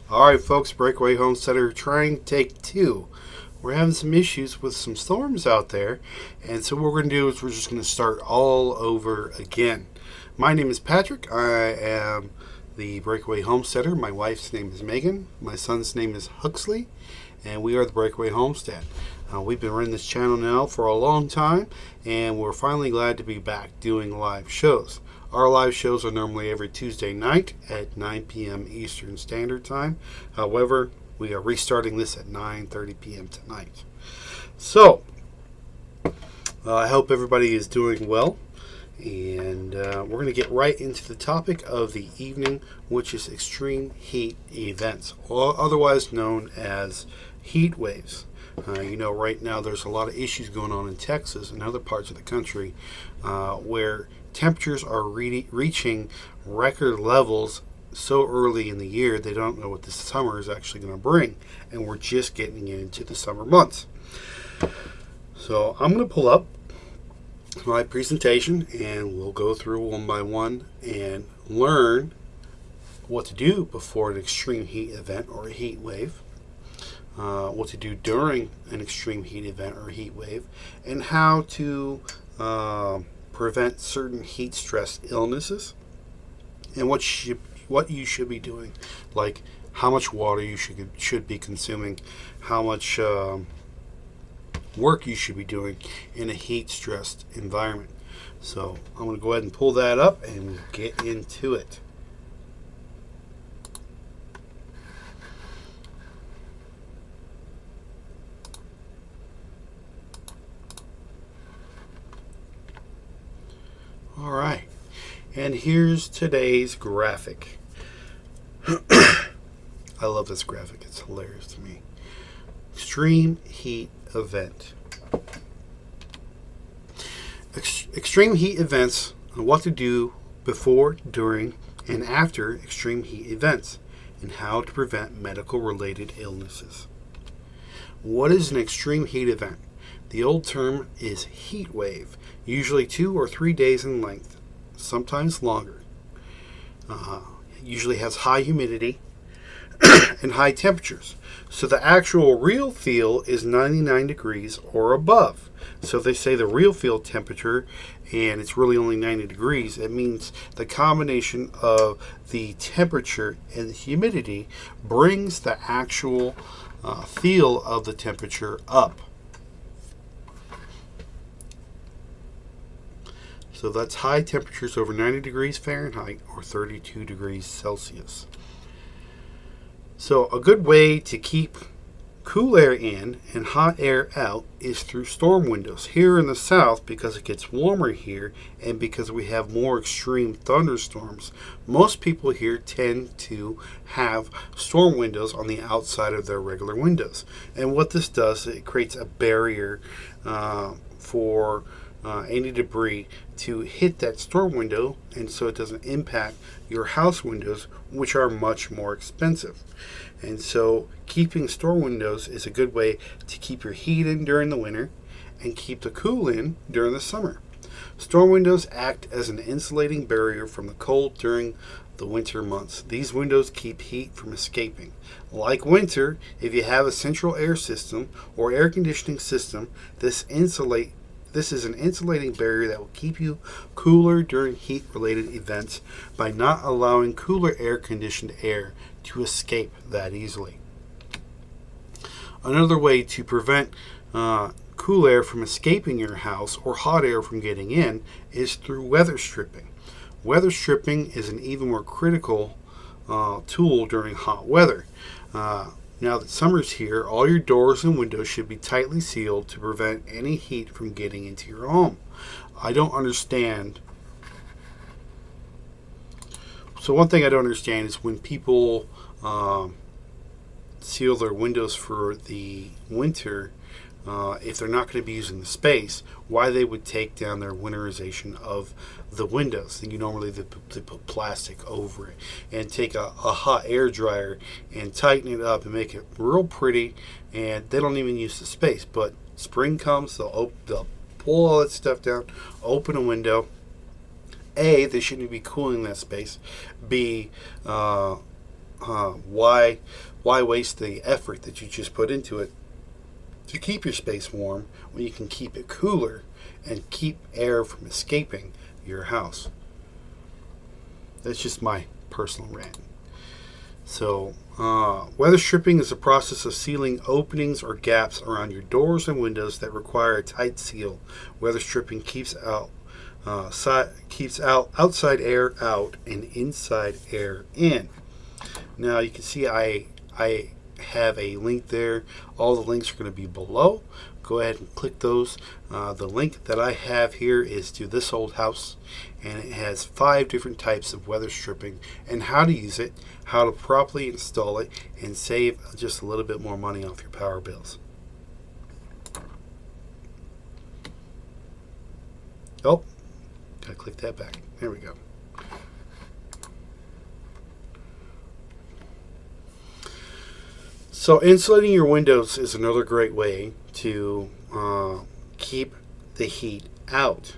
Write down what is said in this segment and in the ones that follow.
Alright folks, BreakAway Homesteader trying take two. We're having some issues with some storms out there, and so what we're going to do is we're just going to start all over again. My name is Patrick. I am the BreakAway Homesteader. My wife's name is Megan. My son's name is Huxley, and we are the BreakAway Homestead. We've been running this channel now for a long time, and we're finally glad to be back doing live shows. Our live shows are normally every Tuesday night at 9 p.m. Eastern Standard Time. However, we are restarting this at 9:30 p.m. tonight. So, I hope everybody is doing well. And we're going to get right into the topic of the evening, which is extreme heat events, or otherwise known as heat waves. Right now there's a lot of issues going on in Texas and other parts of the country where temperatures are reaching record levels so early in the year they don't know what the summer is actually going to bring, and we're just getting into the summer months. So I'm going to pull up my presentation and we'll go through one by one and learn what to do before an extreme heat event or a heat wave, what to do during an extreme heat event or heat wave, and how to prevent certain heat stress illnesses, and what you should be doing, like how much water you should be consuming, how much work you should be doing in a heat stressed environment. So I'm going to go ahead and pull that up and get into it. All right, and here's today's graphic. I love this graphic, it's hilarious to me. Extreme heat event. Extreme heat events, and what to do before, during, and after extreme heat events, and how to prevent medical related illnesses. What is an extreme heat event? The old term is heat wave, usually 2 or 3 days in length, sometimes longer. Usually has high humidity and high temperatures. So the actual real feel is 99 degrees or above. So if they say the real feel temperature and it's really only 90 degrees, it means the combination of the temperature and the humidity brings the actual feel of the temperature up. So that's high temperatures over 90 degrees Fahrenheit or 32 degrees Celsius. So a good way to keep cool air in and hot air out is through storm windows. Here in the south, because it gets warmer here and because we have more extreme thunderstorms, most people here tend to have storm windows on the outside of their regular windows. And what this does, it creates a barrier for any debris to hit that storm window, and so it doesn't impact your house windows, which are much more expensive. And so keeping storm windows is a good way to keep your heat in during the winter and keep the cool in during the summer. Storm windows act as an insulating barrier from the cold during the winter months. These windows keep heat from escaping. Like winter, if you have a central air system or air conditioning system, this is an insulating barrier that will keep you cooler during heat-related events by not allowing cooler air-conditioned air to escape that easily. Another way to prevent cool air from escaping your house or hot air from getting in is through weather stripping. Weather stripping is an even more critical tool during hot weather. Now that summer's here, all your doors and windows should be tightly sealed to prevent any heat from getting into your home. I don't understand. So one thing I don't understand is when people seal their windows for the winter, if they're not going to be using the space, why they would take down their winterization of the windows. And normally they put plastic over it and take a hot air dryer and tighten it up and make it real pretty, and they don't even use the space. But spring comes, they'll pull all that stuff down, open a window. A, they shouldn't be cooling that space. B, why waste the effort that you just put into it to keep your space warm when you can keep it cooler and keep air from escaping your house? That's just my personal rant. So, weather stripping is a process of sealing openings or gaps around your doors and windows that require a tight seal. Weather stripping keeps outside air out and inside air in. Now you can see I have a link there. All the links are going to be below. Go ahead and click those. The link that I have here is to This Old House, and it has 5 different types of weather stripping and how to use it, how to properly install it, and save just a little bit more money off your power bills. Oh, gotta click that back. There we go. So insulating your windows is another great way to keep the heat out.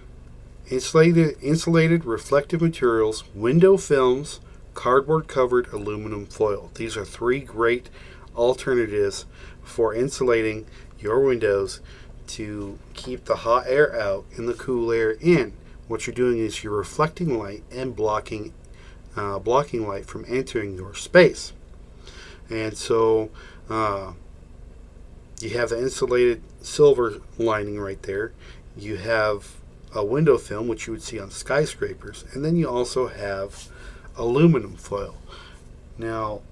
Insulated reflective materials, window films, cardboard covered aluminum foil. These are 3 great alternatives for insulating your windows to keep the hot air out and the cool air in. What you're doing is you're reflecting light and blocking light from entering your space. And so you have the insulated silver lining right there. You have a window film, which you would see on skyscrapers, and then you also have aluminum foil. Now,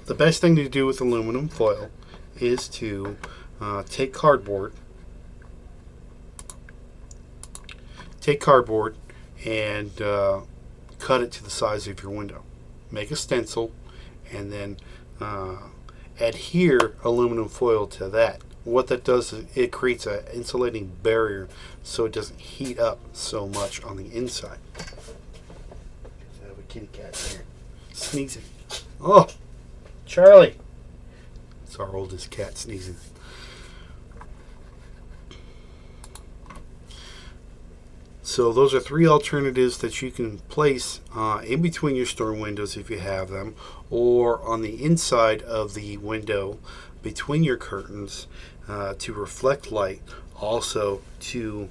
the best thing to do with aluminum foil is to take cardboard and cut it to the size of your window. Make a stencil and then adhere aluminum foil to that. What that does is it creates an insulating barrier so it doesn't heat up so much on the inside. I have a kitty cat here sneezing. Oh, Charlie! It's our oldest cat sneezing. So those are 3 alternatives that you can place in between your storm windows if you have them, or on the inside of the window between your curtains to reflect light, also to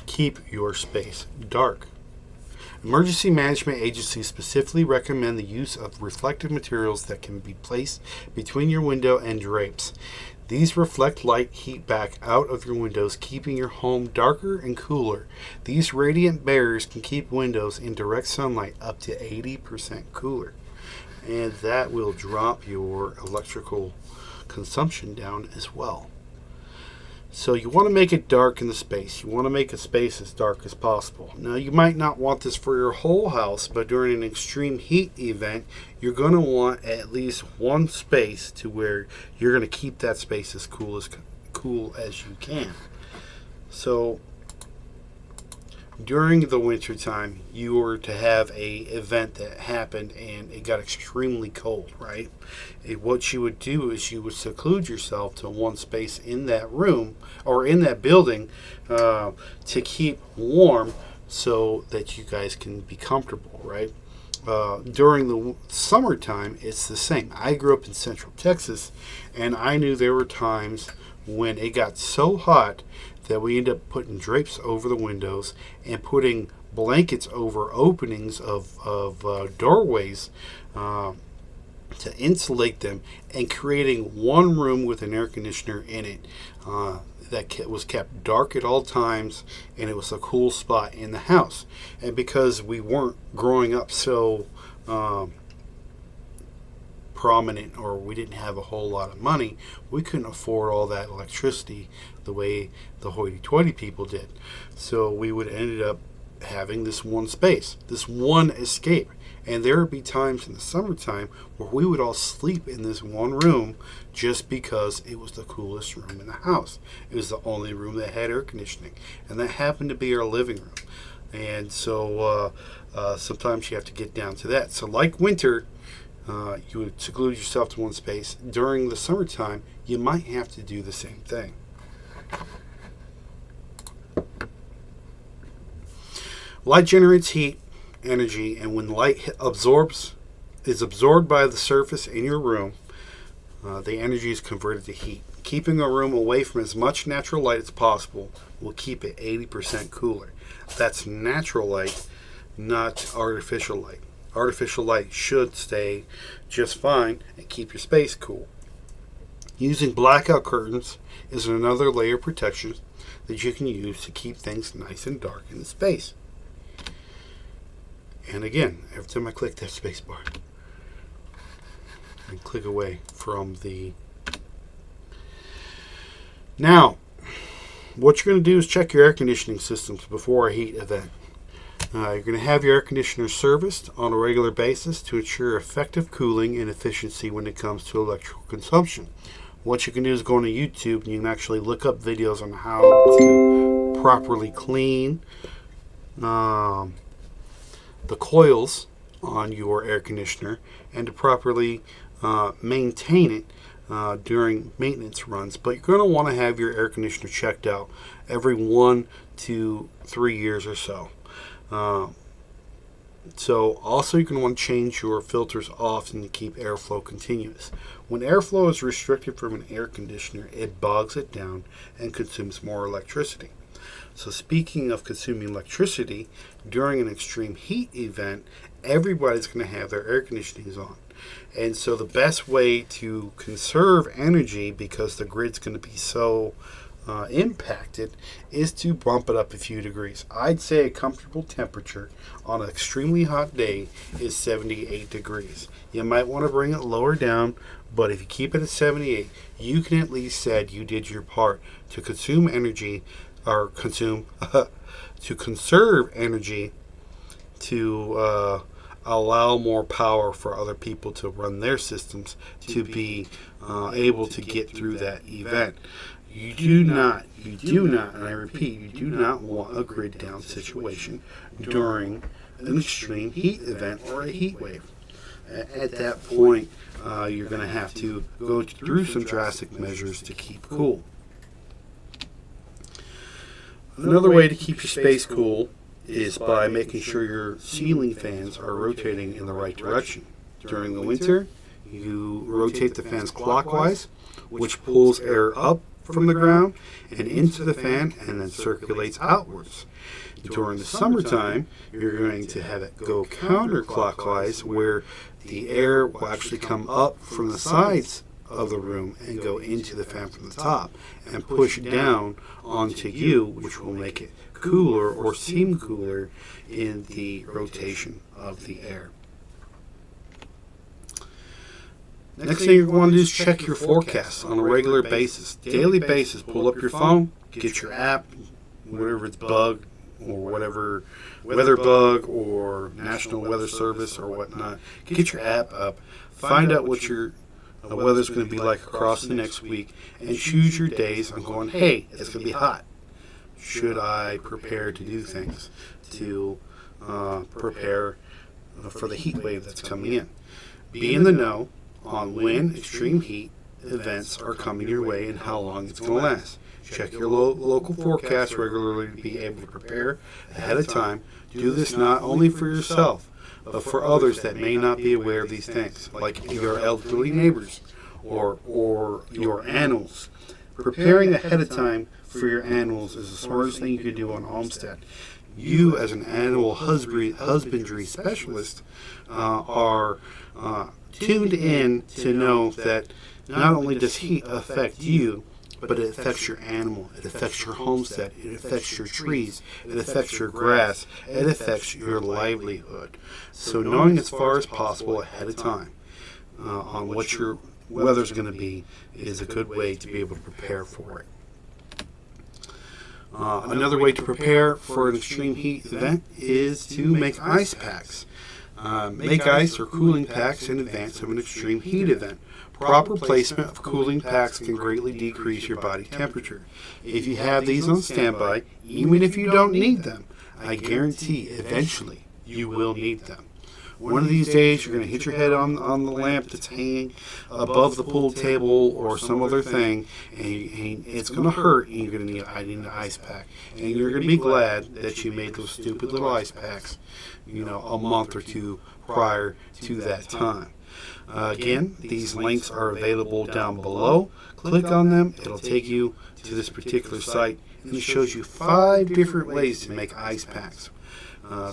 keep your space dark. Emergency management agencies specifically recommend the use of reflective materials that can be placed between your window and drapes. These reflect light heat back out of your windows, keeping your home darker and cooler. These radiant barriers can keep windows in direct sunlight up to 80% cooler. And that will drop your electrical consumption down as well. So you want to make it dark in the space. You want to make a space as dark as possible. Now you might not want this for your whole house, but during an extreme heat event, you're going to want at least one space to where you're going to keep that space as cool as you can. So during the winter time, you were to have a event that happened and it got extremely cold, right? What you would do is you would seclude yourself to one space in that room or in that building to keep warm so that you guys can be comfortable, right? During the summertime, it's the same. I grew up in Central Texas, and I knew there were times when it got so hot that we ended up putting drapes over the windows and putting blankets over openings of doorways to insulate them, and creating one room with an air conditioner in it that was kept dark at all times, and it was a cool spot in the house. And because we weren't growing up so prominent, or we didn't have a whole lot of money, we couldn't afford all that electricity the way the hoity-toity people did. So we would ended up having this one space, this one escape. And there would be times in the summertime where we would all sleep in this one room just because it was the coolest room in the house. It was the only room that had air conditioning, and that happened to be our living room. And so sometimes you have to get down to that. So like winter, you would seclude yourself to one space. During the summertime, you might have to do the same thing. Light generates heat, energy, and when light is absorbed by the surface in your room, the energy is converted to heat. Keeping a room away from as much natural light as possible will keep it 80% cooler. That's natural light, not artificial light. Artificial light should stay just fine and keep your space cool. Using blackout curtains is another layer of protection that you can use to keep things nice and dark in the space. And again, every time I click that space bar, and click away from the... Now, what you're going to do is check your air conditioning systems before a heat event. You're going to have your air conditioner serviced on a regular basis to ensure effective cooling and efficiency when it comes to electrical consumption. What you can do is go on YouTube and you can actually look up videos on how to properly clean the coils on your air conditioner and to properly maintain it during maintenance runs. But you're going to want to have your air conditioner checked out every 1 to 3 years or so. So also you're going to want to change your filters often to keep airflow continuous. When airflow is restricted from an air conditioner, it bogs it down and consumes more electricity. So speaking of consuming electricity, during an extreme heat event, everybody's going to have their air conditionings on. And so the best way to conserve energy, because the grid's going to be so impacted, is to bump it up a few degrees. I'd say a comfortable temperature on an extremely hot day is 78 degrees. You might want to bring it lower down, but if you keep it at 78, you can at least say you did your part to consume energy, or to conserve energy, to allow more power for other people to run their systems to be able to get through that event. You do not, and I repeat, you do not want a grid down situation during an extreme heat event or a heat wave. At that point, you're going to have to go through some drastic measures to keep cool. Another way to keep your space cool is by making sure your ceiling fans are rotating in the right direction. During the winter, you rotate the fans clockwise, which pulls air up from the ground and into the fan and then circulates outwards. During the summertime, you're going to have it go counterclockwise, where the air will actually come up from the sides of the room and go into the fan from the top and push down onto you, which will make it cooler or seem cooler in the rotation of the air. Next thing you're going to do is check your forecast on a regular basis. Daily basis, pull up your phone, get your app, whatever it's Bug or whatever, Weather Bug or National Weather Service or whatnot. Get your app up, find out what your weather's going to be like across the next week, and choose your days on going, hey, it's going to be hot. Should I prepare to do things to prepare for the heat wave that's coming in? Be in the know on when extreme heat events are coming your way and how long it's going to last. Check your local forecast regularly to be able to prepare ahead of time. Do this not only for yourself, but for others that may not be aware of these things, like your elderly neighbors or your animals. Preparing ahead of time for your animals is the smartest thing you could do on a homestead. You, as an animal husbandry specialist, are tuned in to know that not only does heat affect you, but it affects your animal, it affects your homestead, it affects your trees, it affects your grass, it affects your livelihood. So knowing as far as possible ahead of time on what your weather's going to be is a good way to be able to prepare for it. Another way to prepare for an extreme heat event is to make ice packs. Make ice or cooling packs in advance of an extreme heat event. Proper placement of cooling packs can greatly decrease your body temperature. If you have these on standby, even if you don't need them, I guarantee eventually you will need them. One of these days, you're going to hit your head on the lamp that's hanging above the pool table or some other thing, and it's going to hurt, and you're going to need an ice pack. And you're going to be glad that you made those stupid little ice packs, a month or two prior to that time. Again, these links are available down below. Click on them. It'll take you to this particular site, and it shows you 5 different ways to make ice packs.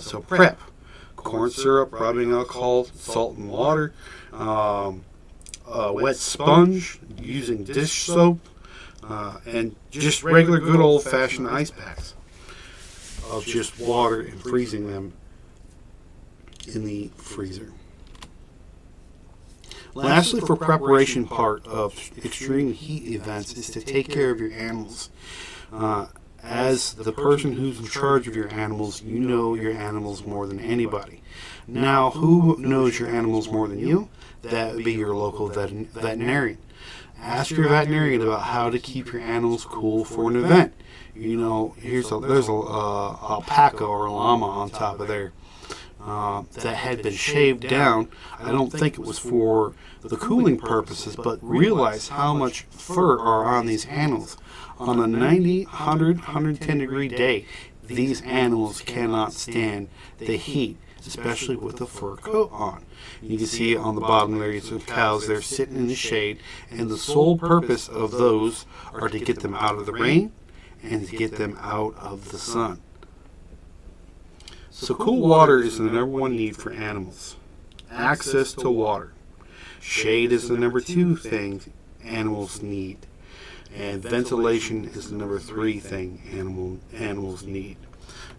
So prep: corn syrup, rubbing alcohol, salt and water, a wet sponge, using dish soap, and just regular good old-fashioned ice packs of just water and freezing them in the freezer. Lastly, for preparation part of extreme heat events is to take care of your animals. As the person who's in charge of your animals, you know your animals more than anybody. Now, who knows your animals more than you? That would be your local veterinarian. Ask your veterinarian about how to keep your animals cool for an event. There's a alpaca or a llama on top of there that had been shaved down. I don't think it was for the cooling purposes, but realize how much fur are on these animals. On a 90, 100, 110 degree day, these animals cannot stand the heat, especially with a fur coat on. You can see on the bottom there, some cows there sitting in the shade, and the sole purpose of those are to get them out of the rain and to get them out of the sun. So cool water is the number one need for animals. Access to water. Shade is the number 2 thing animals need. And ventilation is the number 3 thing animals need.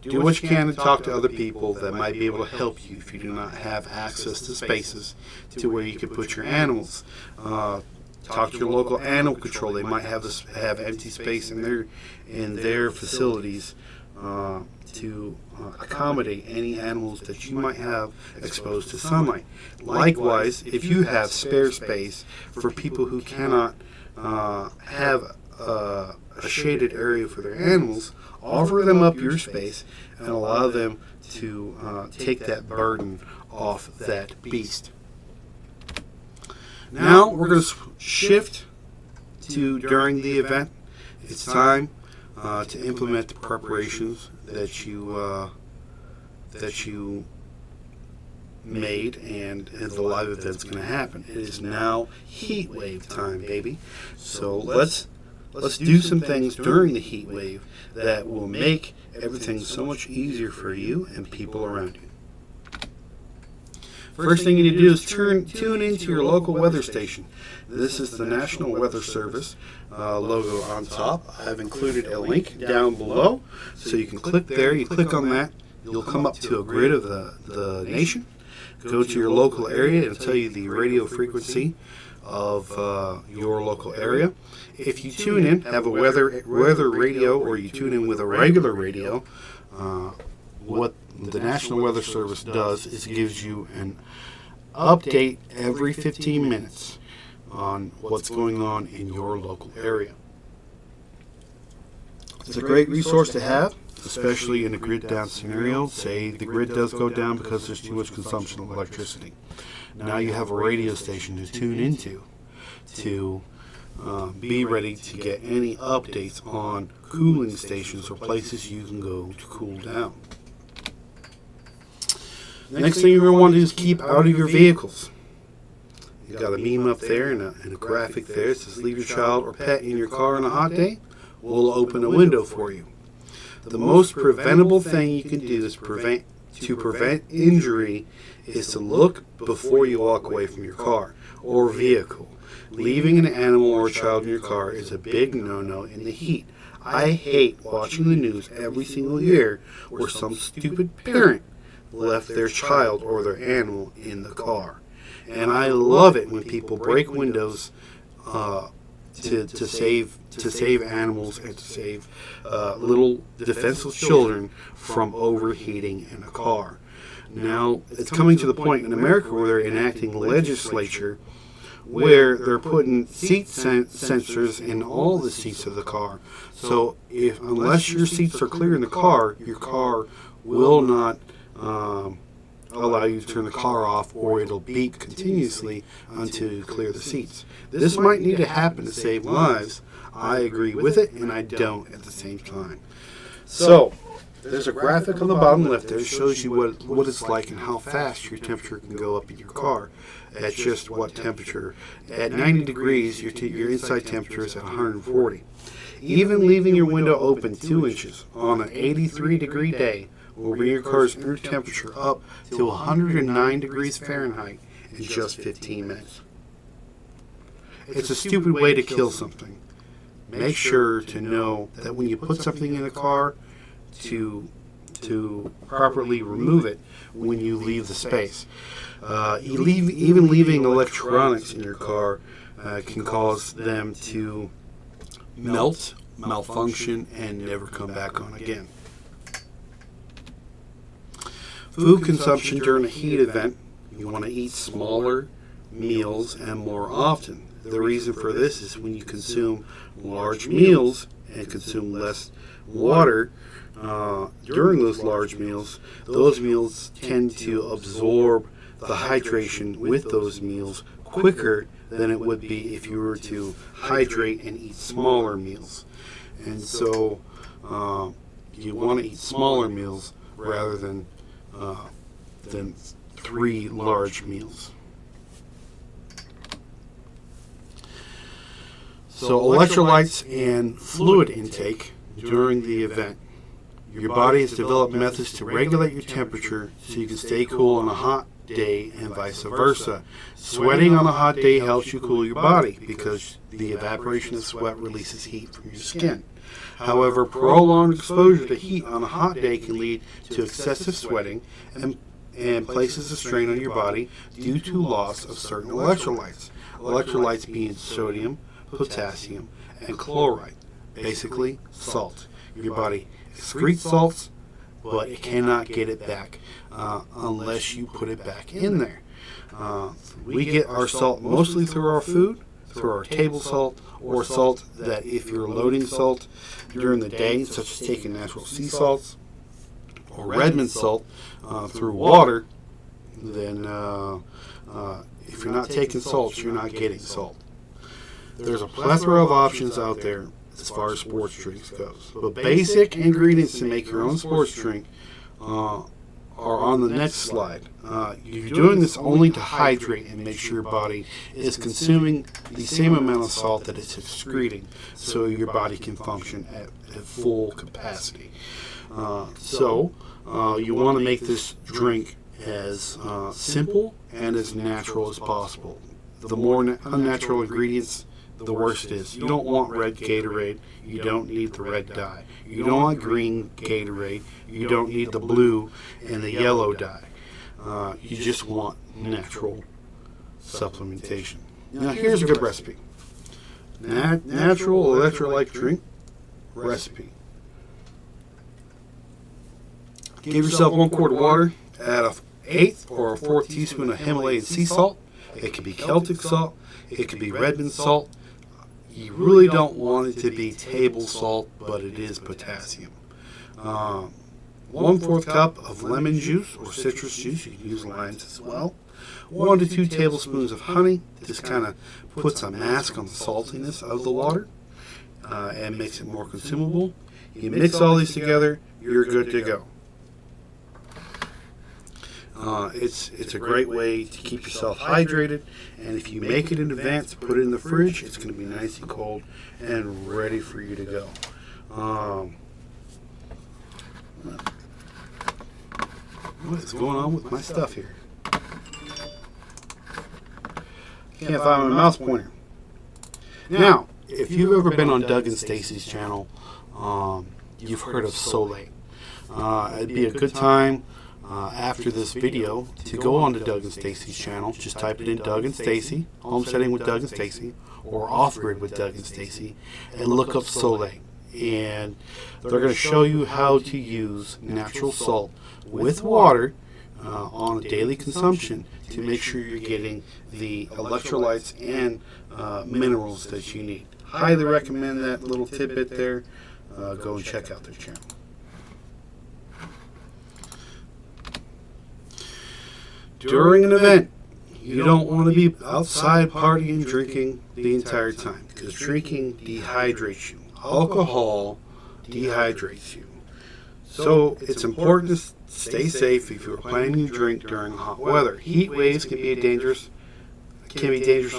Do what you can to talk to other people that might be able to help you if you do not have access to spaces to where you can put your animals. Talk to your local animal control. They might have empty space in their facilities to accommodate any animals that you might have exposed to sunlight. Likewise, if you have spare space for people who cannot have a shaded area for their animals, offer them up your space and allow them to take that burden off that beast. Now we're going to shift to during the event. It's time to implement the preparations that you made, and the live event's going to happen. It is now heat wave time, baby. So let's do some things during the heat wave that will make everything so much easier for you and people around you. First thing you need to do is tune into your local weather station. This is the National Weather Service logo on top. I've included a link down below, so you can click there. You click on that, you'll come up to a grid of the nation. Go to your local area. It'll tell you the radio frequency of your local area. If you tune in, have a weather radio, or you tune in with a regular radio, what the National Weather Service does is gives you an update every 15 minutes on what's going on in your local area. It's a great resource to have, especially in a grid down scenario. Say the grid does go down because there's too much consumption of electricity. Now you have a radio station to tune into to be ready to get any updates on cooling stations or places you can go to cool down. Next thing you're going to want to do is keep out of your vehicles. You've got a meme up there and a graphic there. It says, leave your child or pet in your car on a hot day. We'll open a window for you. The most preventable thing you can do is to prevent injury is to look before you walk away from your car or vehicle. Leaving an animal or a child in your car is a big no-no in the heat. I hate watching the news every single year where some stupid parent left their child or their animal in the car. And I love it when people break windows to save animals and to save little defenseless children from overheating in a car. Now, it's coming to the point in America where they're enacting legislature where they're putting seat sensors in all the seats of the car. So unless your seats are clear in the car, your car will not allow you to turn the car off, or it'll beep continuously until you clear the seats. This might need to happen to save lives. I agree with it, and I don't at the same time. So, there's a graphic on the bottom left there that shows you what it's like and how fast your temperature can go up in your car. At just what temperature? At 90 degrees, your inside temperature is at 140. Even leaving your window open 2 inches on an 83-degree day will bring your car's inner temperature up to 109 degrees Fahrenheit in just 15 minutes. It's a stupid way to kill something. Make sure to know that when you put something in a car, to properly remove it when you leave the space. Even leaving electronics in your car can cause them to melt, malfunction, and never come back on again. Food consumption during a heat event, you want to eat smaller meals and more often. The reason for this is when you consume large meals and consume less water during those large meals, those meals tend to absorb the hydration with those meals quicker than it would be if you were to hydrate and eat smaller meals. And so you want to eat smaller meals rather than 3 large meals. So electrolytes and fluid intake during the event. Your body has developed methods to regulate your temperature so you can stay cool on a hot day and vice versa. Sweating on a hot day helps you cool your body because the evaporation of sweat releases heat from your skin. However, prolonged exposure to heat on a hot day can lead to excessive sweating and places a strain on your body due to loss of certain electrolytes. Electrolytes being sodium, potassium, and chloride, basically salt. Your body excretes salts, but it cannot get it back unless you put it back in there. We get our salt mostly through our food, through our table salt, or salt that if you're loading salt during the day, such as taking natural sea salts or Redmond salt through water, then if you're not taking salts, you're not getting salt. There's a plethora of options out there as far as sports drinks goes. But basic ingredients to make your own sports drink are on the next slide. You're doing this only to hydrate and make sure your body is consuming the same amount of salt that it's excreting so your body can function at full capacity. So you want to make this drink as simple and as natural as possible. The more unnatural ingredients, the worse it is. You don't want red Gatorade. You don't need the red dye. You don't want green Gatorade. You don't need the blue and the yellow dye. You just want natural supplementation. Now here's a good recipe. Natural electrolyte drink recipe. Give yourself 1 quart of water. Add an 1/8 or a 1/4 teaspoon of Himalayan sea salt. It could be Celtic salt. It could be Redmond salt. You really don't want it to be table salt, but it is potassium. 1/4 cup of lemon juice or citrus juice. You can use limes as well. 1 to 2 tablespoons of honey. This kind of puts a mask on the saltiness of the water and makes it more consumable. You mix all these together, you're good to go. It's a great way to keep yourself hydrated, and if you make it in advance, put it in the fridge, it's going to be nice and cold and ready for you to go. What is going on with my stuff here? Can't find my mouse pointer. Now, if you've ever been on Doug and Stacy's channel, you've heard of Soleil. It'd be a good time after this video to go on to Doug and Stacy's channel. Just type it in Doug and Stacy, Homesteading with Doug and Stacy, or Off-Grid with Doug and Stacy, and look up Soleil. And they're going to show you how to use natural salt with water on a daily consumption to make sure you're getting the electrolytes and minerals that you need. Highly recommend that little tidbit there. Go and check out their channel. during an event, you don't want to be outside partying, drinking the entire time, because drinking dehydrates you. Alcohol dehydrates you. So it's important to stay safe if you're planning to drink during hot weather. Heat waves can be dangerous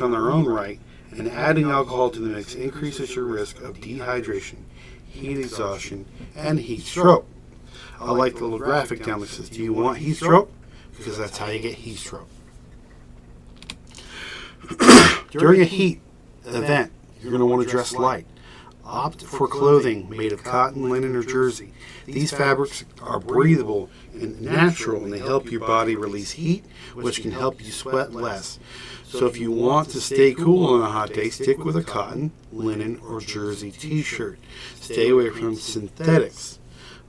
on their own right, and adding alcohol to the mix increases your risk of dehydration, heat exhaustion, and heat stroke. I like the little graphic down that says, do you want heat stroke? Because that's how you get heat stroke. During a heat event, you're going to want to dress light. Opt for clothing made of cotton, linen, or jersey. These fabrics are breathable and natural, and they help your body release heat, which can help you sweat less. So if you want to stay cool on a hot day, stick with a cotton, linen, or jersey t-shirt. Stay away from synthetics.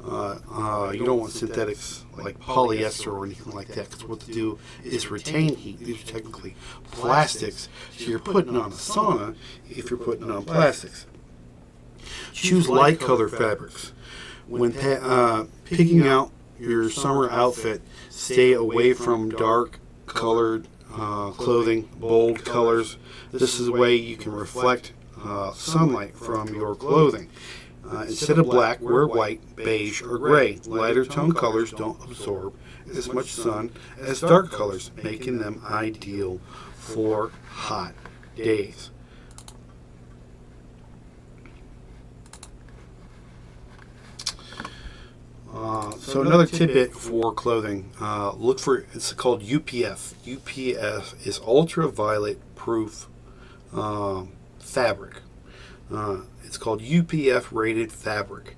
You don't want synthetics like polyester or anything like that, because what they do is retain heat. These are technically plastics, so you're putting on a sauna if you're putting on plastics. Choose light color fabrics. When picking out your summer outfit, stay away from dark colored clothing, bold colors. This is a way you can reflect sunlight from your clothing. Instead of black, wear white, beige, or gray. Lighter tone colors don't absorb as much sun as dark colors, making them ideal for hot days. So another tidbit for clothing, look for, it's called UPF. UPF is ultraviolet proof fabric. It's called UPF rated fabric.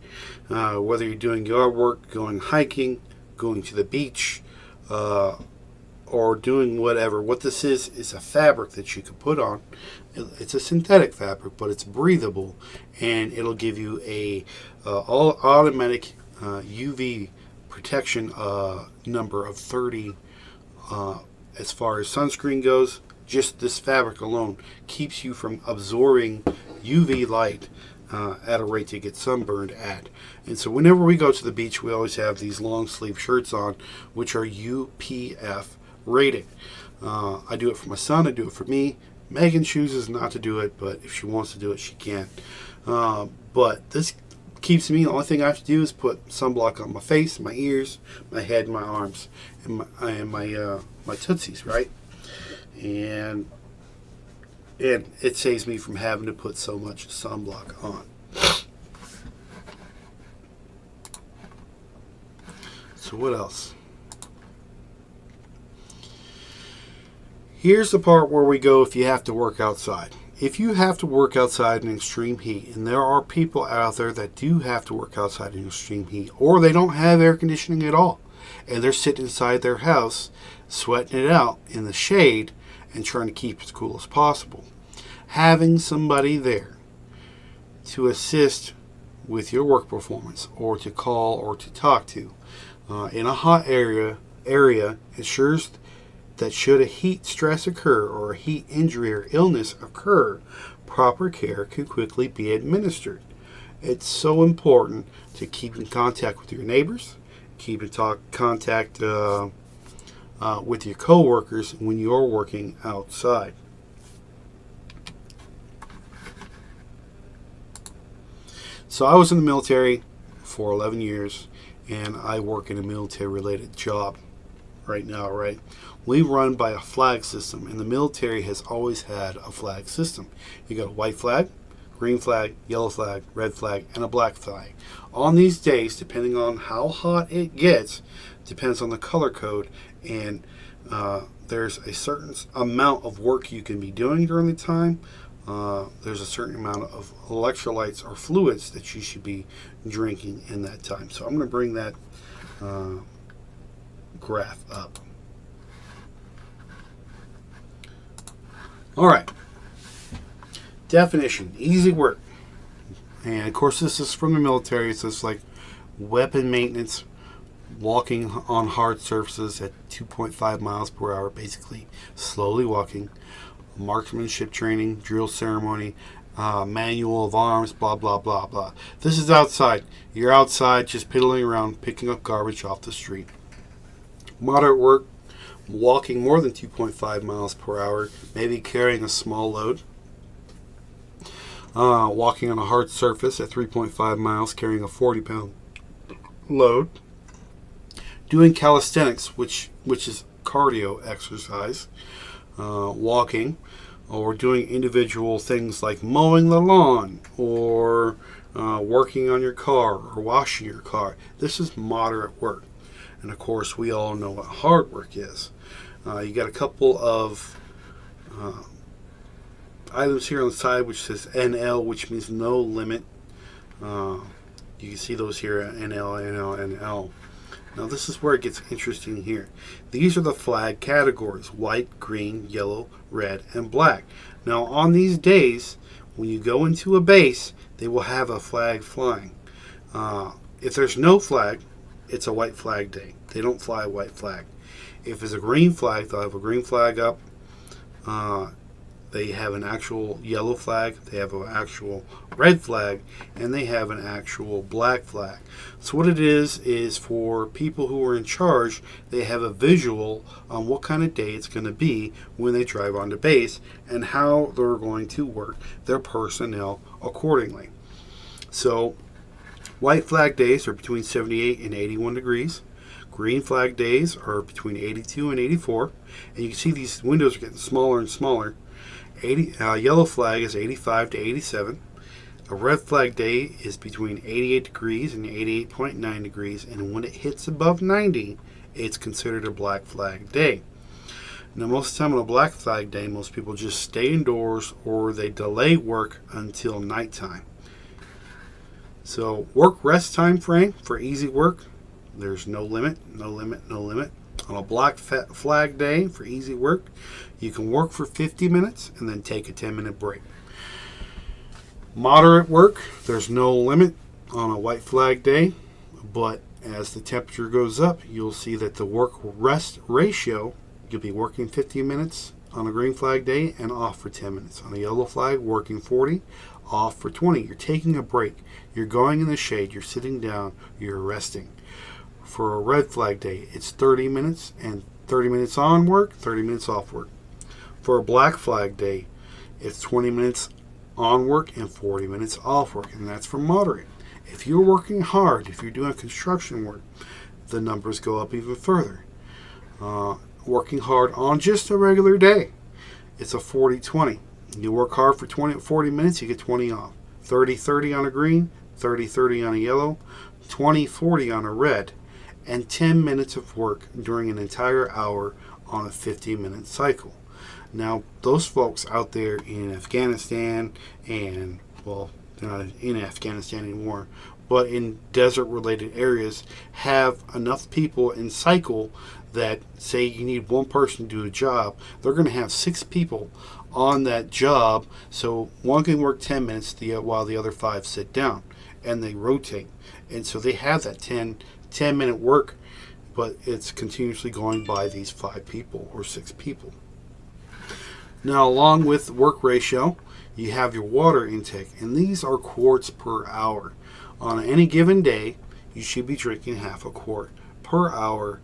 Whether you're doing yard work, going hiking, going to the beach, or doing whatever. What this is a fabric that you can put on. It's a synthetic fabric, but it's breathable, and it'll give you a all automatic UV protection number of 30. As far as sunscreen goes, just this fabric alone keeps you from absorbing UV light at a rate to get sunburned at. And so whenever we go to the beach, we always have these long sleeve shirts on, which are UPF rated. I do it for my son, I do it for me. Megan chooses not to do it, but if she wants to do it, she can. But this keeps me, the only thing I have to do is put sunblock on my face, my ears, my head, my arms, and my tootsies, right? And it saves me from having to put so much sunblock on. So what else? Here's the part where we go if you have to work outside. If you have to work outside in extreme heat, and there are people out there that do have to work outside in extreme heat, or they don't have air conditioning at all, and they're sitting inside their house, sweating it out in the shade, and trying to keep as cool as possible. Having somebody there to assist with your work performance, or to call or to talk to in a hot area ensures that should a heat stress occur or a heat injury or illness occur, proper care can quickly be administered. It's so important to keep in contact with your neighbors, keep in contact with your coworkers when you're working outside. So I was in the military for 11 years, and I work in a military-related job right now, right? We run by a flag system, and the military has always had a flag system. You got a white flag, green flag, yellow flag, red flag, and a black flag. On these days, depending on how hot it gets, depends on the color code, and there's a certain amount of work you can be doing during the time. There's a certain amount of electrolytes or fluids that you should be drinking in that time. So I'm going to bring that graph up. All right. Definition, easy work. And of course this is from the military, so it's like weapon maintenance, walking on hard surfaces at 2.5 miles per hour, basically slowly walking, marksmanship training, drill ceremony, manual of arms, blah, blah, blah, blah. This is outside. You're outside just piddling around, picking up garbage off the street. Moderate work, walking more than 2.5 miles per hour, maybe carrying a small load, walking on a hard surface at 3.5 miles, carrying a 40-pound load, doing calisthenics, which is cardio exercise, walking, or doing individual things like mowing the lawn or working on your car or washing your car. This is moderate work. And of course, we all know what hard work is. You got a couple of items here on the side which says NL, which means no limit. You can see those here, NL, NL, NL. Now this is where it gets interesting here. These are the flag categories: white, green, yellow, red, and black. Now on these days, when you go into a base, they will have a flag flying. If there's no flag, it's a white flag day. They don't fly a white flag. If it's a green flag, they'll have a green flag up. They have an actual yellow flag, they have an actual red flag, and they have an actual black flag. So what it is for people who are in charge, they have a visual on what kind of day it's going to be when they drive onto base and how they're going to work their personnel accordingly. So white flag days are between 78 and 81 degrees. Green flag days are between 82 and 84. And you can see these windows are getting smaller and smaller. Yellow flag is 85 to 87. A red flag day is between 88 degrees and 88.9 degrees. And when it hits above 90, it's considered a black flag day. Now, most of the time on a black flag day, most people just stay indoors or they delay work until nighttime. So work rest time frame for easy work, there's no limit, no limit, no limit. On a black flag day for easy work, you can work for 50 minutes and then take a 10-minute break. Moderate work, there's no limit on a white flag day, but as the temperature goes up, you'll see that the work rest ratio, you'll be working 50 minutes on a green flag day and off for 10 minutes. On a yellow flag, working 40, off for 20. You're taking a break. You're going in the shade. You're sitting down. You're resting. For a red flag day, it's 30 minutes and 30 minutes on work, 30 minutes off work. For a black flag day, it's 20 minutes on work and 40 minutes off work, and that's for moderate. If you're working hard, if you're doing construction work, the numbers go up even further. Working hard on just a regular day, it's a 40-20. You work hard for 40 minutes, you get 20 off. 30-30 on a green, 30-30 on a yellow, 20-40 on a red, and 10 minutes of work during an entire hour on a 50-minute cycle. Now, those folks out there in Afghanistan and, well, they're not in Afghanistan anymore, but in desert-related areas have enough people in cycle that, say you need one person to do a job, they're going to have 6 people on that job, so one can work 10 minutes while the other 5 sit down, and they rotate. And so they have that 10-minute work, but it's continuously going by these 5 people or 6 people. Now, along with work ratio, you have your water intake, and these are quarts per hour. On any given day, you should be drinking half a quart per hour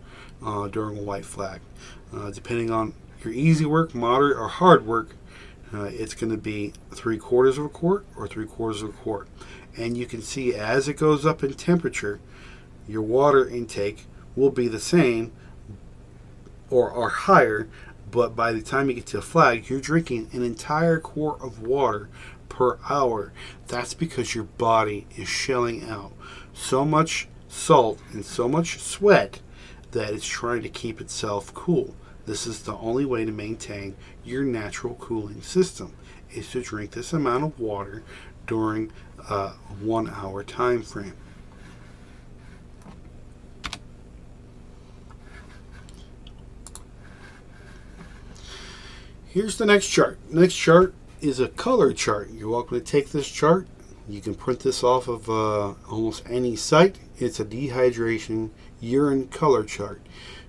during a white flag. Depending on your easy work, moderate, or hard work, it's going to be 3/4 of a quart or 3/4 of a quart. And you can see as it goes up in temperature, your water intake will be the same or higher, but by the time you get to a flag, you're drinking an entire quart of water per hour. That's because your body is shelling out so much salt and so much sweat that it's trying to keep itself cool. This is the only way to maintain your natural cooling system, is to drink this amount of water during a 1 hour time frame. Here's the next chart. Next chart is a color chart. You're welcome to take this chart. You can print this off of almost any site. It's a dehydration urine color chart.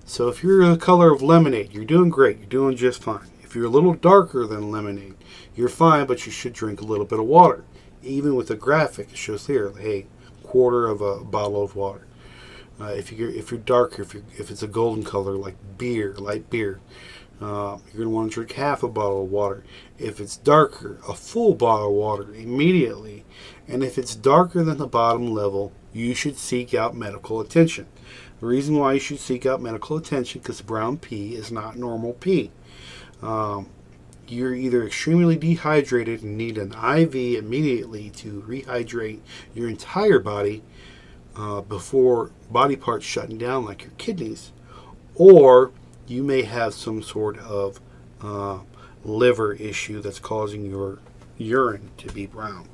So if you're the color of lemonade, you're doing great. You're doing just fine. If you're a little darker than lemonade, you're fine, but you should drink a little bit of water. Even with the graphic, it shows here, hey, 1/4 of a bottle of water. If you're darker, if it's a golden color like beer, light beer, you're going to want to drink half a bottle of water. If it's darker, a full bottle of water immediately. And if it's darker than the bottom level, you should seek out medical attention. The reason why you should seek out medical attention because brown pee is not normal pee. You're either extremely dehydrated and need an IV immediately to rehydrate your entire body before body parts shutting down like your kidneys, or you may have some sort of liver issue that's causing your urine to be brown.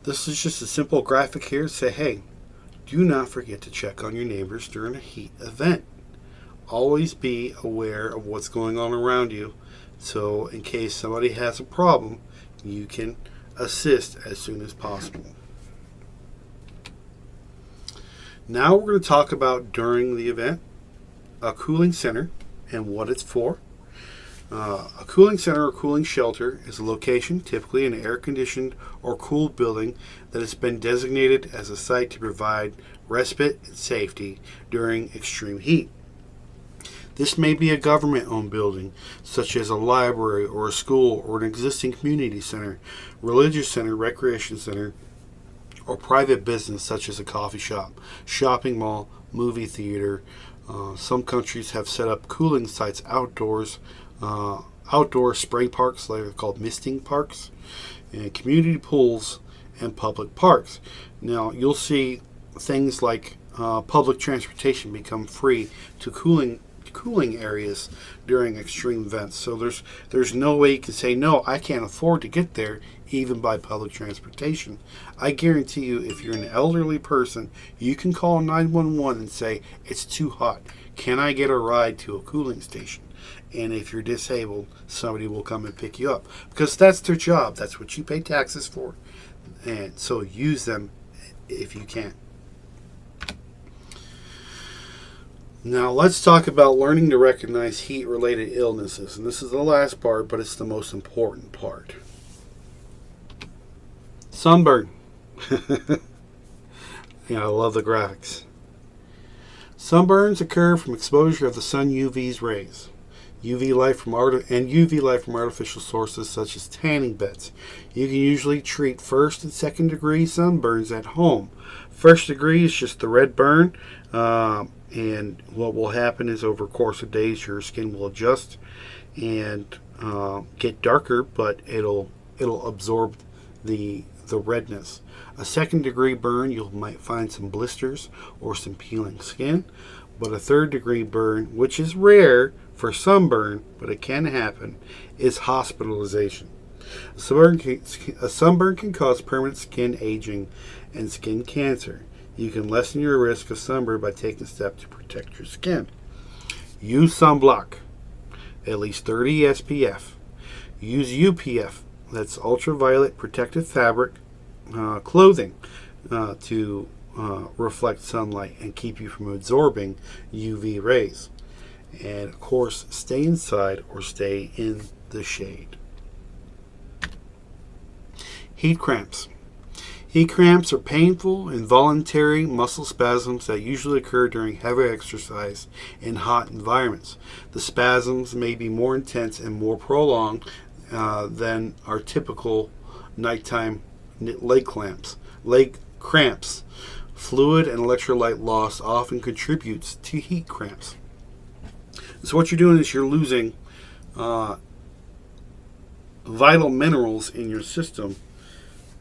This is just a simple graphic here to say, hey, do not forget to check on your neighbors during a heat event. Always be aware of what's going on around you, so in case somebody has a problem, you can assist as soon as possible. Now we're going to talk about during the event, a cooling center and what it's for. A cooling center or cooling shelter is a location, typically an air-conditioned or cooled building, that has been designated as a site to provide respite and safety during extreme heat. This may be a government-owned building, such as a library or a school or an existing community center, religious center, recreation center, or private business such as a coffee shop, shopping mall, movie theater. Some countries have set up cooling sites outdoors, outdoor spray parks, like they're called misting parks, and community pools and public parks. Now you'll see things like public transportation become free to cooling areas during extreme events. So there's no way you can say, no, I can't afford to get there even by public transportation. I guarantee you, if you're an elderly person, you can call 911 and say, it's too hot. Can I get a ride to a cooling station? And if you're disabled, somebody will come and pick you up. Because that's their job. That's what you pay taxes for. And so use them if you can. Now let's talk about learning to recognize heat-related illnesses. And this is the last part, but it's the most important part. Sunburn. Yeah, I love the graphics. Sunburns occur from exposure of the sun UV's rays. UV light from artificial sources such as tanning beds. You can usually treat first and second degree sunburns at home. First degree is just the red burn, and what will happen is over a course of days your skin will adjust and get darker, but it'll absorb the redness. A second degree burn, you might find some blisters or some peeling skin, but a third degree burn, which is rare for sunburn, but it can happen, is hospitalization. A sunburn can cause permanent skin aging and skin cancer. You can lessen your risk of sunburn by taking steps to protect your skin. Use sunblock, at least 30 SPF. Use UPF, that's ultraviolet protective fabric clothing, to reflect sunlight and keep you from absorbing UV rays. And of course, stay inside or stay in the shade. Heat cramps. Heat cramps are painful, involuntary muscle spasms that usually occur during heavy exercise in hot environments. The spasms may be more intense and more prolonged than our typical nighttime leg cramps. Fluid and electrolyte loss often contributes to heat cramps. So what you're doing is you're losing vital minerals in your system,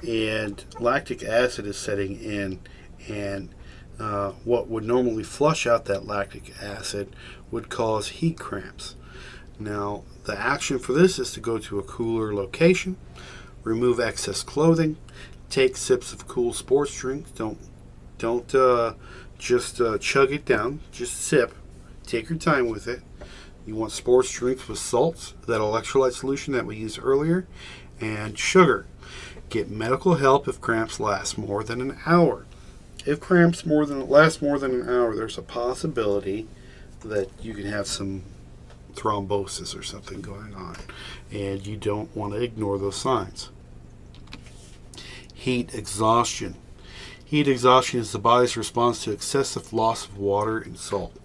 and lactic acid is setting in, and what would normally flush out that lactic acid would cause heat cramps. Now, the action for this is to go to a cooler location, remove excess clothing, take sips of cool sports drinks. Don't just chug it down. Just sip. Take your time with it. You want sports drinks with salts, that electrolyte solution that we used earlier, and sugar. Get medical help if cramps last more than an hour. If cramps last more than an hour, there's a possibility that you can have some thrombosis or something going on, and you don't want to ignore those signs. Heat exhaustion. Heat exhaustion is the body's response to excessive loss of water and salt.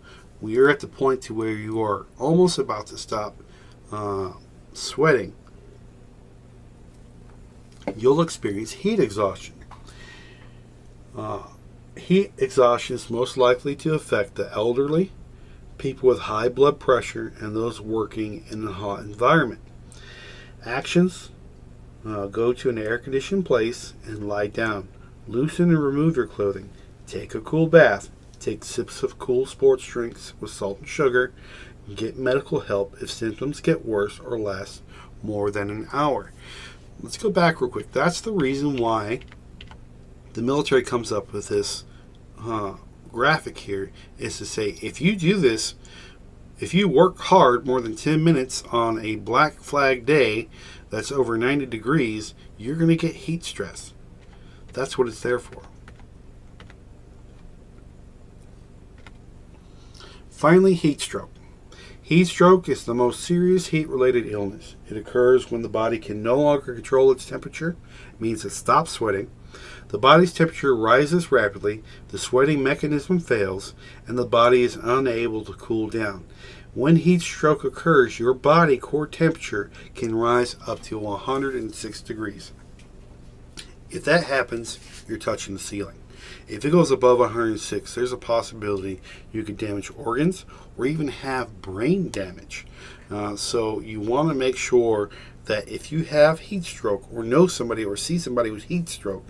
We are at the point to where you are almost about to stop sweating. You'll experience heat exhaustion. Heat exhaustion is most likely to affect the elderly, people with high blood pressure, and those working in a hot environment. Actions: go to an air-conditioned place and lie down. Loosen and remove your clothing. Take a cool bath. Take sips of cool sports drinks with salt and sugar. Get medical help if symptoms get worse or last more than an hour. Let's go back real quick. That's the reason why the military comes up with this graphic here, is to say, if you do this, if you work hard more than 10 minutes on a black flag day that's over 90 degrees, you're going to get heat stress. That's what it's there for. Finally, heat stroke. Heat stroke is the most serious heat-related illness. It occurs when the body can no longer control its temperature. It means it stops sweating. The body's temperature rises rapidly, the sweating mechanism fails, and the body is unable to cool down. When heat stroke occurs, your body core temperature can rise up to 106 degrees. If that happens, you're touching the ceiling. If it goes above 106, there's a possibility you could damage organs or even have brain damage. So you want to make sure that if you have heat stroke or know somebody or see somebody with heat stroke,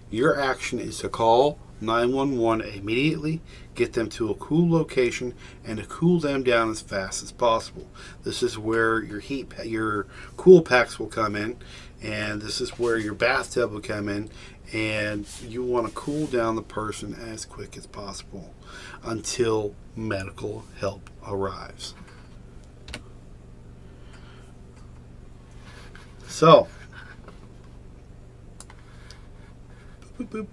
your action is to call 911 immediately, get them to a cool location, and to cool them down as fast as possible. This is where your cool packs will come in, and this is where your bathtub will come in, and you want to cool down the person as quick as possible until medical help arrives. So, boop, boop.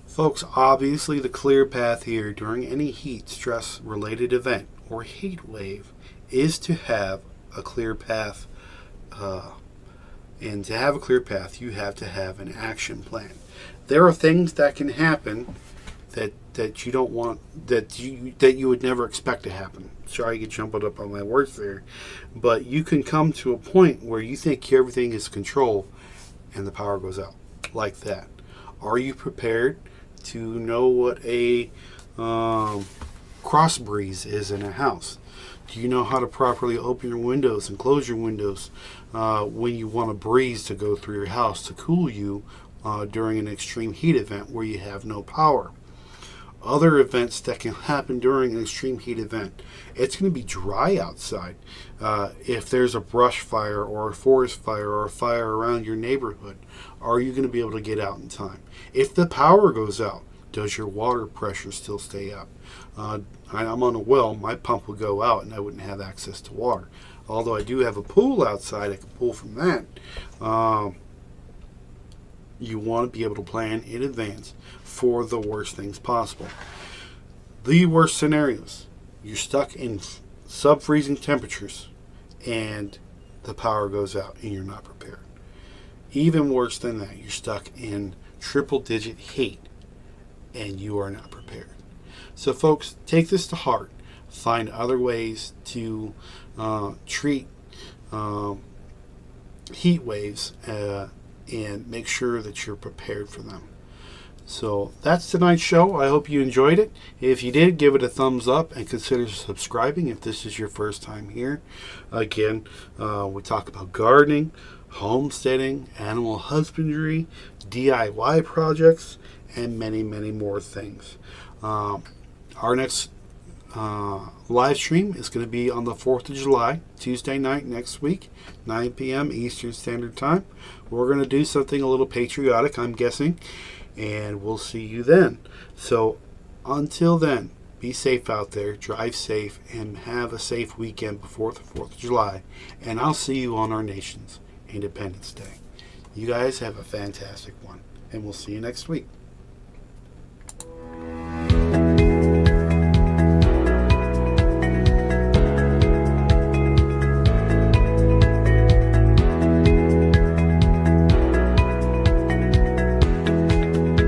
Folks, obviously the clear path here during any heat stress related event or heat wave is to have a clear path. And to have a clear path, you have to have an action plan. There are things that can happen that you don't want, that you would never expect to happen. Sorry, you get jumbled up on my words there, but you can come to a point where you think everything is controlled, and the power goes out like that. Are you prepared to know what a cross breeze is in a house? Do you know how to properly open your windows and close your windows when you want a breeze to go through your house to cool you during an extreme heat event where you have no power? Other events that can happen during an extreme heat event. It's going to be dry outside. If there's a brush fire or a forest fire or a fire around your neighborhood, are you going to be able to get out in time? If the power goes out, does your water pressure still stay up? I'm on a well, my pump would go out and I wouldn't have access to water. Although I do have a pool outside, I can pull from that. You want to be able to plan in advance for the worst things possible. The worst scenarios: you're stuck in sub-freezing temperatures and the power goes out and you're not prepared. Even worse than that, you're stuck in triple-digit heat and you are not prepared. So folks, take this to heart. Find other ways to treat heat waves and make sure that you're prepared for them. So that's tonight's show. I hope you enjoyed it. If you did, give it a thumbs up and consider subscribing if this is your first time here. Again, we talk about gardening, homesteading, animal husbandry, DIY projects, and many, many more things. Our next live stream is going to be on the 4th of July, Tuesday night next week, 9 p.m. Eastern Standard Time. We're going to do something a little patriotic, I'm guessing, and we'll see you then. So until then, be safe out there, drive safe, and have a safe weekend before the 4th of July. And I'll see you on our nation's Independence Day. You guys have a fantastic one, and we'll see you next week.